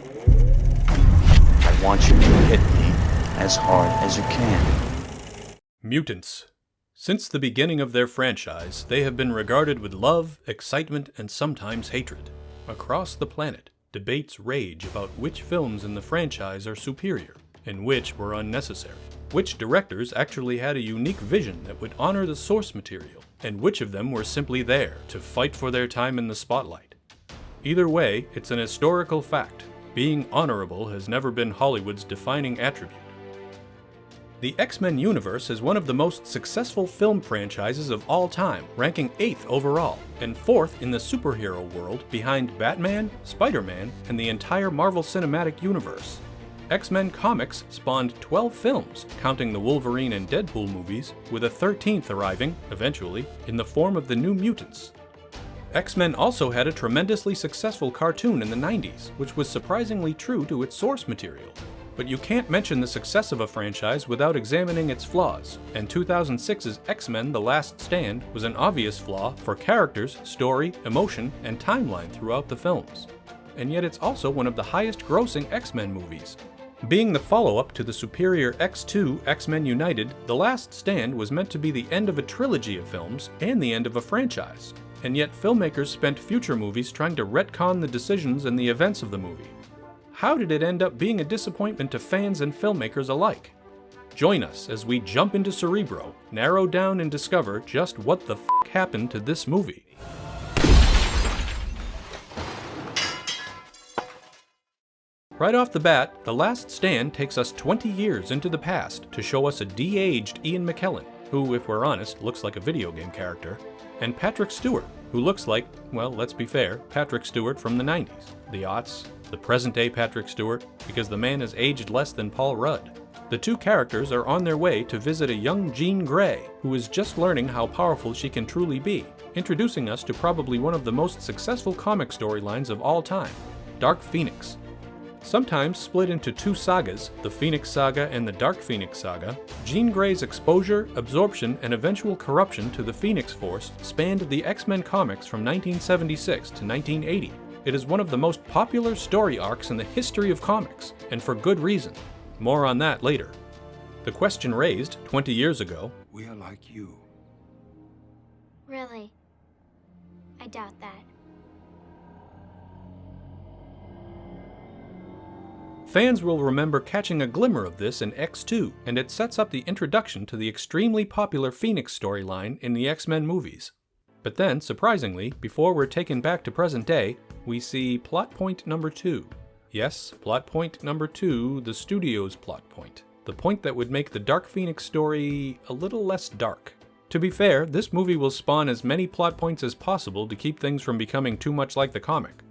I want you to hit me as hard as you can. Mutants. Since the beginning of their franchise, they have been regarded with love, excitement, and sometimes hatred. Across the planet, debates rage about which films in the franchise are superior, and which were unnecessary. Which directors actually had a unique vision that would honor the source material, and which of them were simply there to fight for their time in the spotlight. Either way, it's an historical fact. Being honorable has never been Hollywood's defining attribute. The X-Men universe is one of the most successful film franchises of all time, ranking 8th overall, and 4th in the superhero world behind Batman, Spider-Man, and the entire Marvel Cinematic Universe. X-Men comics spawned 12 films, counting the Wolverine and Deadpool movies, with a 13th arriving, eventually, in the form of the New Mutants. X-Men also had a tremendously successful cartoon in the 90s, which was surprisingly true to its source material. But you can't mention the success of a franchise without examining its flaws, and 2006's X-Men: The Last Stand was an obvious flaw for characters, story, emotion, and timeline throughout the films. And yet it's also one of the highest-grossing X-Men movies. Being the follow-up to the superior X2 X-Men United, The Last Stand was meant to be the end of a trilogy of films and the end of a franchise. And yet filmmakers spent future movies trying to retcon the decisions and the events of the movie. How did it end up being a disappointment to fans and filmmakers alike? Join us as we jump into Cerebro, narrow down and discover just what the f*** happened to this movie. Right off the bat, The Last Stand takes us 20 years into the past to show us a de-aged Ian McKellen, who, if we're honest, looks like a video game character, and Patrick Stewart, who looks like, well, let's be fair, Patrick Stewart from the 90s, the aughts, the present-day Patrick Stewart, because the man has aged less than Paul Rudd. The two characters are on their way to visit a young Jean Grey, who is just learning how powerful she can truly be, introducing us to probably one of the most successful comic storylines of all time, Dark Phoenix. Sometimes split into two sagas, the Phoenix Saga and the Dark Phoenix Saga, Jean Grey's exposure, absorption, and eventual corruption to the Phoenix Force spanned the X-Men comics from 1976 to 1980. It is one of the most popular story arcs in the history of comics, and for good reason. More on that later. The question raised 20 years ago, we are like you. Really? I doubt that. fans will remember catching a glimmer of this in X2, and it sets up the introduction to the extremely popular Phoenix storyline in the X-Men movies. But then, surprisingly, before we're taken back to present day, we see plot point number 2. Yes, plot point number 2, the studio's plot point. The point that would make the Dark Phoenix story a little less dark. To be fair, this movie will spawn as many plot points as possible to keep things from becoming too much like the comic.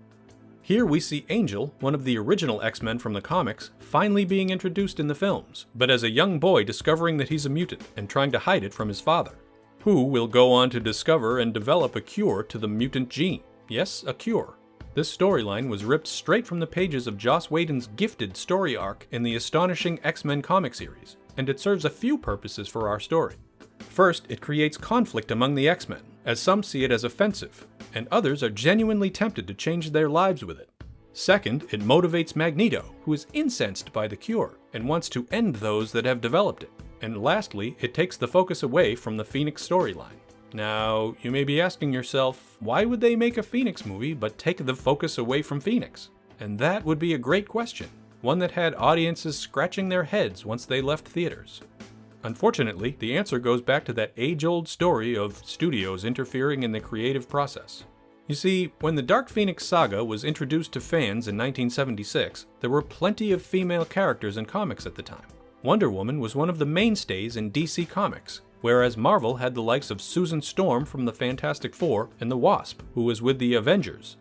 Here we see Angel, one of the original X-Men from the comics, finally being introduced in the films, but as a young boy discovering that he's a mutant and trying to hide it from his father, who will go on to discover and develop a cure to the mutant gene. Yes, a cure. This storyline was ripped straight from the pages of Joss Whedon's gifted story arc in the astonishing X-Men comic series, and it serves a few purposes for our story. First, it creates conflict among the X-Men, as some see it as offensive, and others are genuinely tempted to change their lives with it. Second, it motivates Magneto, who is incensed by the cure, and wants to end those that have developed it. And lastly, it takes the focus away from the Phoenix storyline. Now, you may be asking yourself, why would they make a Phoenix movie but take the focus away from Phoenix? And that would be a great question, one that had audiences scratching their heads once they left theaters. Unfortunately, the answer goes back to that age-old story of studios interfering in the creative process. You see, when the Dark Phoenix saga was introduced to fans in 1976, there were plenty of female characters in comics at the time. Wonder Woman was one of the mainstays in DC Comics, whereas Marvel had the likes of Susan Storm from the Fantastic Four and the Wasp, who was with the Avengers.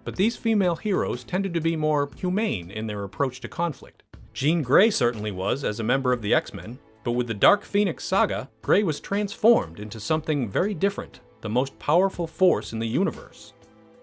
But these female heroes tended to be more humane in their approach to conflict. Jean Grey certainly was as a member of the X-Men, but with the Dark Phoenix saga, Grey was transformed into something very different, the most powerful force in the universe.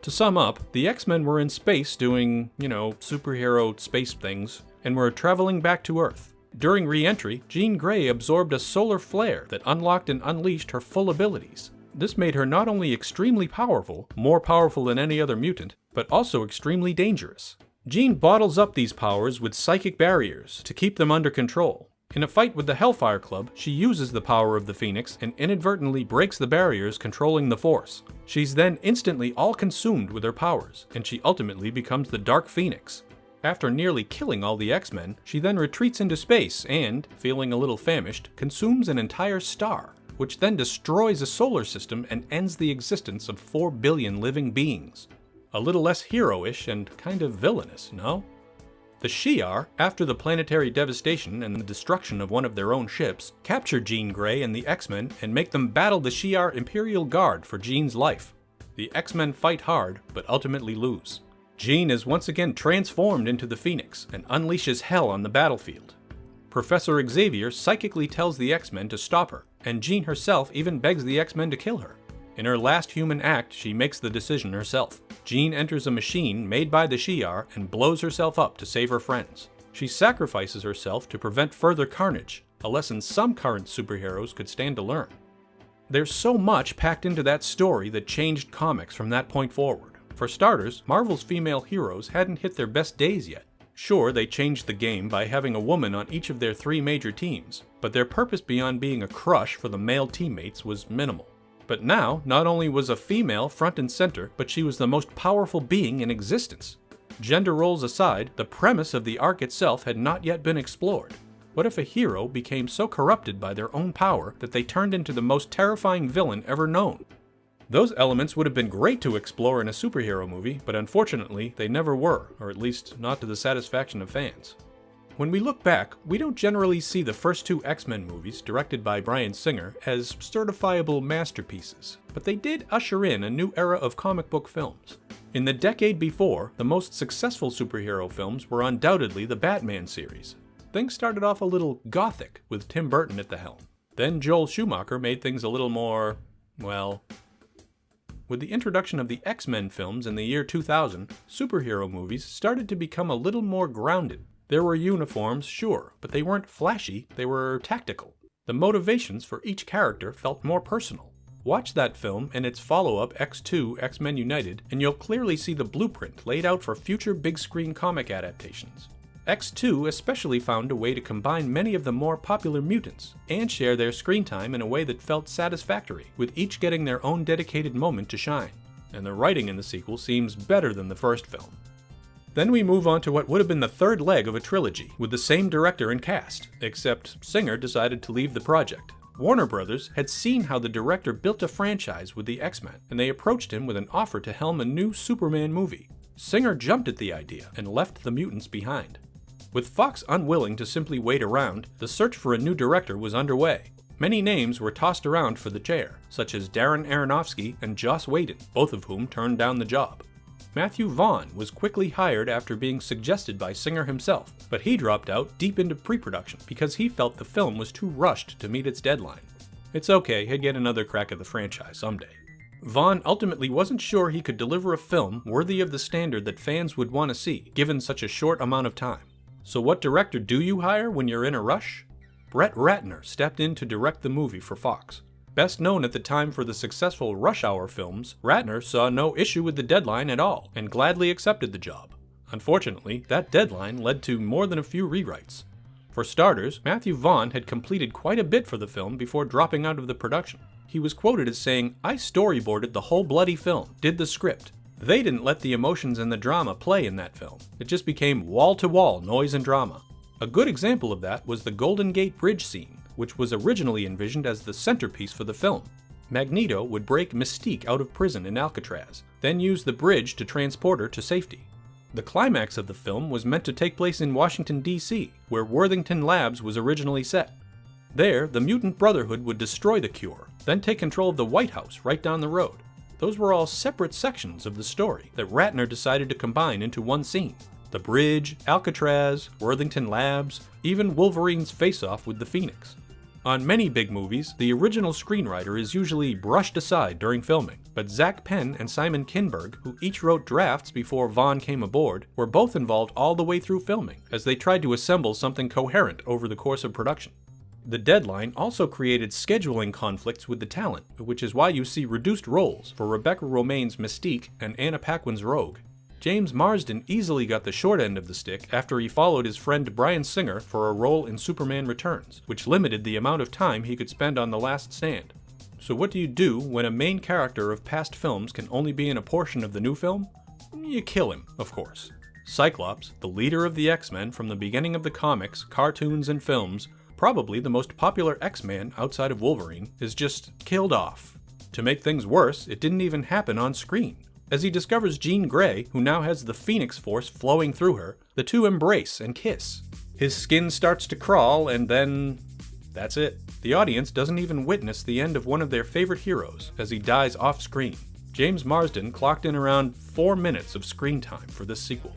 To sum up, the X-Men were in space doing, superhero space things, and were traveling back to Earth. During re-entry, Jean Grey absorbed a solar flare that unlocked and unleashed her full abilities. This made her not only extremely powerful, more powerful than any other mutant, but also extremely dangerous. Jean bottles up these powers with psychic barriers to keep them under control. In a fight with the Hellfire Club, she uses the power of the Phoenix and inadvertently breaks the barriers controlling the Force. She's then instantly all consumed with her powers, and she ultimately becomes the Dark Phoenix. After nearly killing all the X-Men, she then retreats into space and, feeling a little famished, consumes an entire star, which then destroys a solar system and ends the existence of 4 billion living beings. A little less hero-ish and kind of villainous, no? The Shi'ar, after the planetary devastation and the destruction of one of their own ships, capture Jean Grey and the X-Men and make them battle the Shi'ar Imperial Guard for Jean's life. The X-Men fight hard, but ultimately lose. Jean is once again transformed into the Phoenix and unleashes hell on the battlefield. Professor Xavier psychically tells the X-Men to stop her, and Jean herself even begs the X-Men to kill her. In her last human act, she makes the decision herself. Jean enters a machine made by the Shi'ar and blows herself up to save her friends. She sacrifices herself to prevent further carnage, a lesson some current superheroes could stand to learn. There's so much packed into that story that changed comics from that point forward. For starters, Marvel's female heroes hadn't hit their best days yet. Sure, they changed the game by having a woman on each of their 3 major teams, but their purpose beyond being a crush for the male teammates was minimal. But now, not only was a female front and center, but she was the most powerful being in existence. Gender roles aside, the premise of the arc itself had not yet been explored. What if a hero became so corrupted by their own power that they turned into the most terrifying villain ever known? Those elements would have been great to explore in a superhero movie, but unfortunately, they never were, or at least not to the satisfaction of fans. When we look back, we don't generally see the first 2 X-Men movies, directed by Bryan Singer, as certifiable masterpieces, but they did usher in a new era of comic book films. In the decade before, the most successful superhero films were undoubtedly the Batman series. Things started off a little gothic, with Tim Burton at the helm. Then Joel Schumacher made things a little more, well... With the introduction of the X-Men films in the year 2000, superhero movies started to become a little more grounded. There were uniforms, sure, but they weren't flashy, they were tactical. The motivations for each character felt more personal. Watch that film and its follow-up X2, X-Men United, and you'll clearly see the blueprint laid out for future big-screen comic adaptations. X2 especially found a way to combine many of the more popular mutants, and share their screen time in a way that felt satisfactory, with each getting their own dedicated moment to shine. And the writing in the sequel seems better than the first film. Then we move on to what would have been the 3rd leg of a trilogy, with the same director and cast, except Singer decided to leave the project. Warner Brothers had seen how the director built a franchise with the X-Men, and they approached him with an offer to helm a new Superman movie. Singer jumped at the idea and left the mutants behind. With Fox unwilling to simply wait around, the search for a new director was underway. Many names were tossed around for the chair, such as Darren Aronofsky and Joss Whedon, both of whom turned down the job. Matthew Vaughn was quickly hired after being suggested by Singer himself, but he dropped out deep into pre-production because he felt the film was too rushed to meet its deadline. It's okay, he'd get another crack at the franchise someday. Vaughn ultimately wasn't sure he could deliver a film worthy of the standard that fans would want to see, given such a short amount of time. So what director do you hire when you're in a rush? Brett Ratner stepped in to direct the movie for Fox. Best known at the time for the successful Rush Hour films, Ratner saw no issue with the deadline at all and gladly accepted the job. Unfortunately, that deadline led to more than a few rewrites. For starters, Matthew Vaughn had completed quite a bit for the film before dropping out of the production. He was quoted as saying, "I storyboarded the whole bloody film, did the script. They didn't let the emotions and the drama play in that film. It just became wall-to-wall noise and drama." A good example of that was the Golden Gate Bridge scene, which was originally envisioned as the centerpiece for the film. Magneto would break Mystique out of prison in Alcatraz, then use the bridge to transport her to safety. The climax of the film was meant to take place in Washington, D.C., where Worthington Labs was originally set. There, the Mutant Brotherhood would destroy the cure, then take control of the White House right down the road. Those were all separate sections of the story that Ratner decided to combine into one scene. The bridge, Alcatraz, Worthington Labs, even Wolverine's face-off with the Phoenix. On many big movies, the original screenwriter is usually brushed aside during filming, but Zach Penn and Simon Kinberg, who each wrote drafts before Vaughn came aboard, were both involved all the way through filming, as they tried to assemble something coherent over the course of production. The deadline also created scheduling conflicts with the talent, which is why you see reduced roles for Rebecca Romijn's Mystique and Anna Paquin's Rogue. James Marsden easily got the short end of the stick after he followed his friend Bryan Singer for a role in Superman Returns, which limited the amount of time he could spend on The Last Stand. So what do you do when a main character of past films can only be in a portion of the new film? You kill him, of course. Cyclops, the leader of the X-Men from the beginning of the comics, cartoons, and films, probably the most popular X-Man outside of Wolverine, is just killed off. To make things worse, it didn't even happen on screen. As he discovers Jean Grey, who now has the Phoenix Force flowing through her, the two embrace and kiss. His skin starts to crawl, and then that's it. The audience doesn't even witness the end of one of their favorite heroes as he dies off screen. James Marsden clocked in around 4 minutes of screen time for this sequel.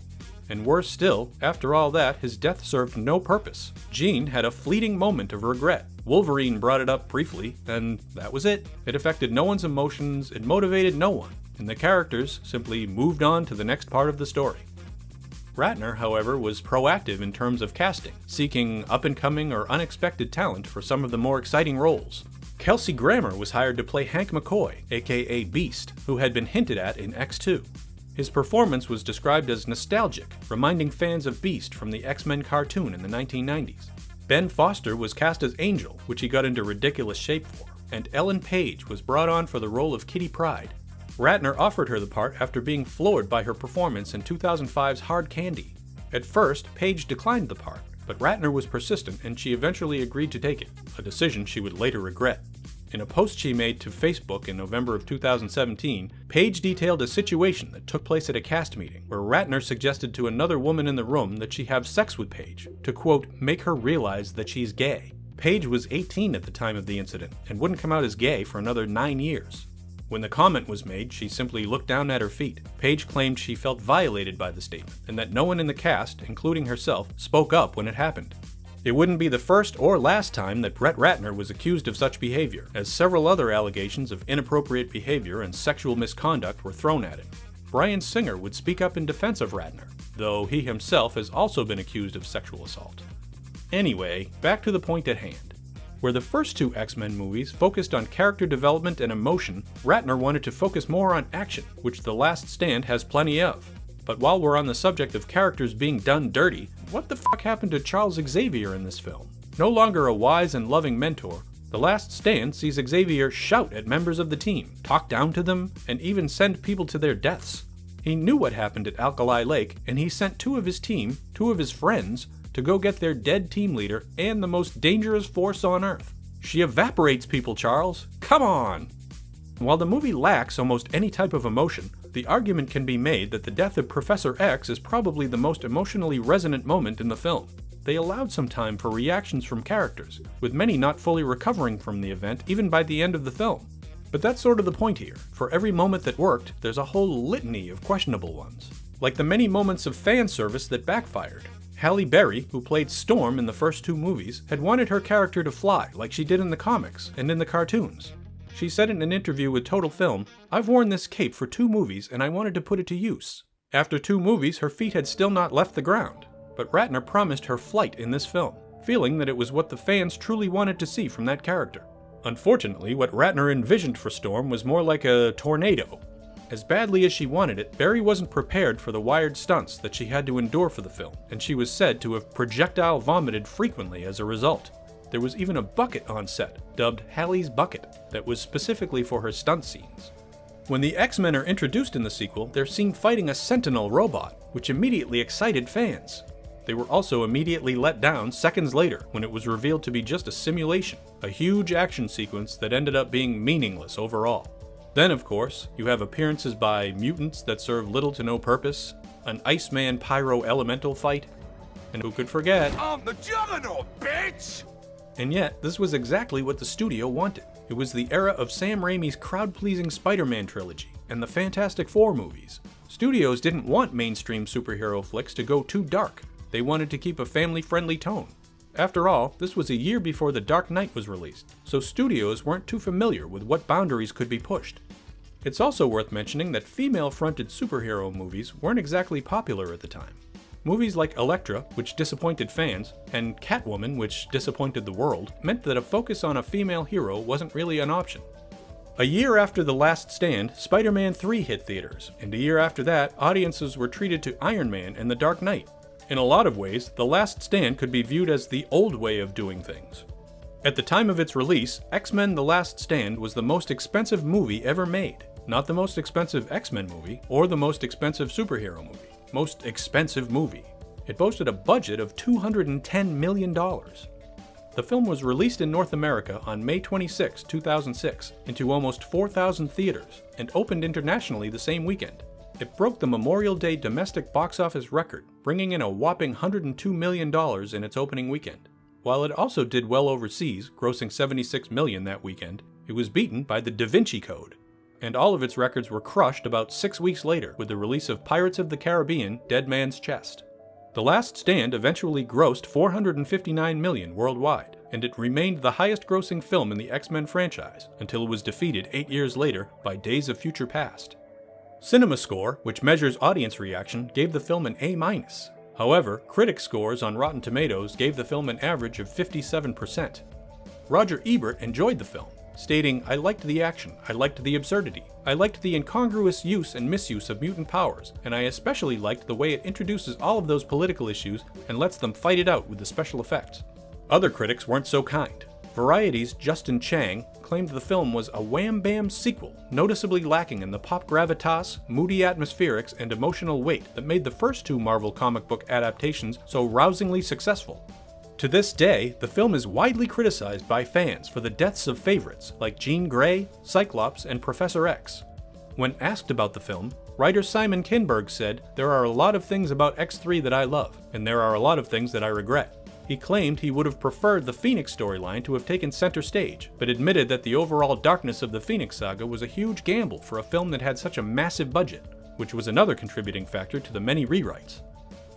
And worse still, after all that, his death served no purpose. Jean had a fleeting moment of regret. Wolverine brought it up briefly, and that was it. It affected no one's emotions, it motivated no one, and the characters simply moved on to the next part of the story. Ratner, however, was proactive in terms of casting, seeking up-and-coming or unexpected talent for some of the more exciting roles. Kelsey Grammer was hired to play Hank McCoy, aka Beast, who had been hinted at in X2. His performance was described as nostalgic, reminding fans of Beast from the X-Men cartoon in the 1990s. Ben Foster was cast as Angel, which he got into ridiculous shape for, and Ellen Page was brought on for the role of Kitty Pryde. Ratner offered her the part after being floored by her performance in 2005's Hard Candy. At first, Page declined the part, but Ratner was persistent and she eventually agreed to take it, a decision she would later regret. In a post she made to Facebook in November of 2017, Page detailed a situation that took place at a cast meeting, where Ratner suggested to another woman in the room that she have sex with Page, to quote, make her realize that she's gay. Page was 18 at the time of the incident, and wouldn't come out as gay for another 9 years. When the comment was made, she simply looked down at her feet. Page claimed she felt violated by the statement, and that no one in the cast, including herself, spoke up when it happened. It wouldn't be the first or last time that Brett Ratner was accused of such behavior, as several other allegations of inappropriate behavior and sexual misconduct were thrown at him. Bryan Singer would speak up in defense of Ratner, though he himself has also been accused of sexual assault. Anyway, back to the point at hand. Where the first two X-Men movies focused on character development and emotion, Ratner wanted to focus more on action, which The Last Stand has plenty of. But while we're on the subject of characters being done dirty, what the fuck happened to Charles Xavier in this film? No longer a wise and loving mentor, The Last Stand sees Xavier shout at members of the team, talk down to them, and even send people to their deaths. He knew what happened at Alkali Lake, and he sent two of his team, two of his friends, to go get their dead team leader and the most dangerous force on Earth. She evaporates people, Charles. Come on! While the movie lacks almost any type of emotion, the argument can be made that the death of Professor X is probably the most emotionally resonant moment in the film. They allowed some time for reactions from characters, with many not fully recovering from the event even by the end of the film. But that's sort of the point here. For every moment that worked, there's a whole litany of questionable ones. Like the many moments of fan service that backfired. Halle Berry, who played Storm in the first two movies, had wanted her character to fly like she did in the comics and in the cartoons. She said in an interview with Total Film, "I've worn this cape for 2 movies and I wanted to put it to use." After 2 movies, her feet had still not left the ground, but Ratner promised her flight in this film, feeling that it was what the fans truly wanted to see from that character. Unfortunately, what Ratner envisioned for Storm was more like a tornado. As badly as she wanted it, Berry wasn't prepared for the wired stunts that she had to endure for the film, and she was said to have projectile vomited frequently as a result. There was even a bucket on set, dubbed Halle's Bucket, that was specifically for her stunt scenes. When the X-Men are introduced in the sequel, they're seen fighting a Sentinel robot, which immediately excited fans. They were also immediately let down seconds later when it was revealed to be just a simulation, a huge action sequence that ended up being meaningless overall. Then, of course, you have appearances by mutants that serve little to no purpose, an Iceman Pyro Elemental fight, and who could forget, I'm the Juggernaut, bitch! And yet, this was exactly what the studio wanted. It was the era of Sam Raimi's crowd-pleasing Spider-Man trilogy and the Fantastic Four movies. Studios didn't want mainstream superhero flicks to go too dark. They wanted to keep a family-friendly tone. After all, this was a year before The Dark Knight was released, so studios weren't too familiar with what boundaries could be pushed. It's also worth mentioning that female-fronted superhero movies weren't exactly popular at the time. Movies like Elektra, which disappointed fans, and Catwoman, which disappointed the world, meant that a focus on a female hero wasn't really an option. A year after The Last Stand, Spider-Man 3 hit theaters, and a year after that, audiences were treated to Iron Man and The Dark Knight. In a lot of ways, The Last Stand could be viewed as the old way of doing things. At the time of its release, X-Men The Last Stand was the most expensive movie ever made. Not the most expensive X-Men movie, or the most expensive superhero movie. Most expensive movie. It boasted a budget of $210 million. The film was released in North America on May 26, 2006, into almost 4,000 theaters, and opened internationally the same weekend. It broke the Memorial Day domestic box office record, bringing in a whopping $102 million in its opening weekend. While it also did well overseas, grossing $76 million that weekend, it was beaten by the Da Vinci Code. And all of its records were crushed about 6 weeks later with the release of Pirates of the Caribbean: Dead Man's Chest. The Last Stand eventually grossed $459 million worldwide, and it remained the highest-grossing film in the X-Men franchise until it was defeated 8 years later by Days of Future Past. CinemaScore, which measures audience reaction, gave the film an A-. However, critic scores on Rotten Tomatoes gave the film an average of 57%. Roger Ebert enjoyed the film, stating, "I liked the action, I liked the absurdity, I liked the incongruous use and misuse of mutant powers, and I especially liked the way it introduces all of those political issues and lets them fight it out with the special effects." Other critics weren't so kind. Variety's Justin Chang claimed the film was a wham-bam sequel, noticeably lacking in the pop gravitas, moody atmospherics, and emotional weight that made the first two Marvel comic book adaptations so rousingly successful. To this day, the film is widely criticized by fans for the deaths of favorites like Jean Grey, Cyclops, and Professor X. When asked about the film, writer Simon Kinberg said, "There are a lot of things about X3 that I love, and there are a lot of things that I regret." He claimed he would have preferred the Phoenix storyline to have taken center stage, but admitted that the overall darkness of the Phoenix saga was a huge gamble for a film that had such a massive budget, which was another contributing factor to the many rewrites.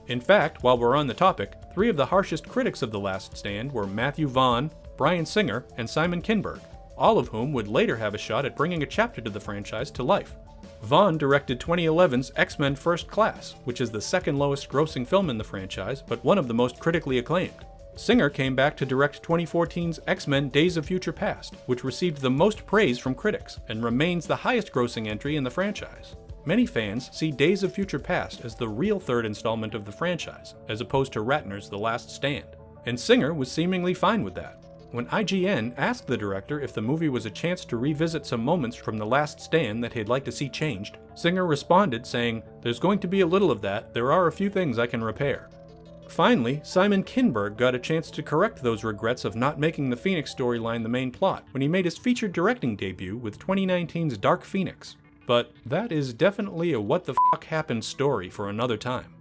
In fact, while we're on the topic, 3 of the harshest critics of The Last Stand were Matthew Vaughn, Bryan Singer, and Simon Kinberg, all of whom would later have a shot at bringing a chapter to the franchise to life. Vaughn directed 2011's X-Men First Class, which is the second lowest grossing film in the franchise, but one of the most critically acclaimed. Singer came back to direct 2014's X-Men Days of Future Past, which received the most praise from critics, and remains the highest grossing entry in the franchise. Many fans see Days of Future Past as the real third installment of the franchise, as opposed to Ratner's The Last Stand, and Singer was seemingly fine with that. When IGN asked the director if the movie was a chance to revisit some moments from The Last Stand that he'd like to see changed, Singer responded saying, "There's going to be a little of that, there are a few things I can repair." Finally, Simon Kinberg got a chance to correct those regrets of not making the Phoenix storyline the main plot when he made his featured directing debut with 2019's Dark Phoenix. But that is definitely a what the fuck happened story for another time.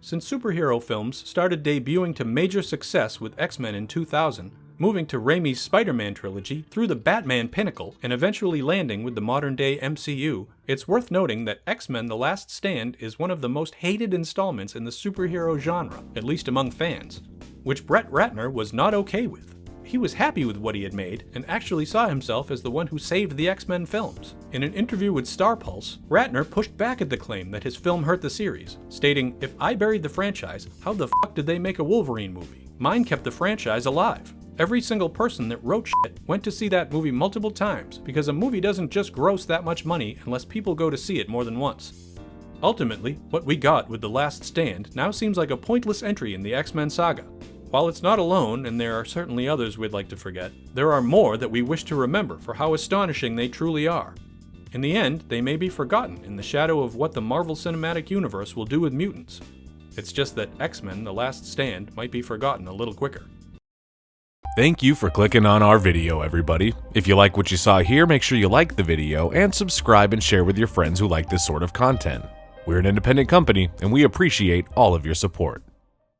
Since superhero films started debuting to major success with X-Men in 2000, moving to Raimi's Spider-Man trilogy, through the Batman pinnacle, and eventually landing with the modern-day MCU, it's worth noting that X-Men The Last Stand is one of the most hated installments in the superhero genre, at least among fans, which Brett Ratner was not okay with. He was happy with what he had made, and actually saw himself as the one who saved the X-Men films. In an interview with Star Pulse, Ratner pushed back at the claim that his film hurt the series, stating, "If I buried the franchise, how the fuck did they make a Wolverine movie? Mine kept the franchise alive. Every single person that wrote shit went to see that movie multiple times, because a movie doesn't just gross that much money unless people go to see it more than once." Ultimately, what we got with The Last Stand now seems like a pointless entry in the X-Men saga. While it's not alone, and there are certainly others we'd like to forget, there are more that we wish to remember for how astonishing they truly are. In the end, they may be forgotten in the shadow of what the Marvel Cinematic Universe will do with mutants. It's just that X-Men The Last Stand might be forgotten a little quicker. Thank you for clicking on our video, everybody. If you like what you saw here, make sure you like the video and subscribe and share with your friends who like this sort of content. We're an independent company, and we appreciate all of your support.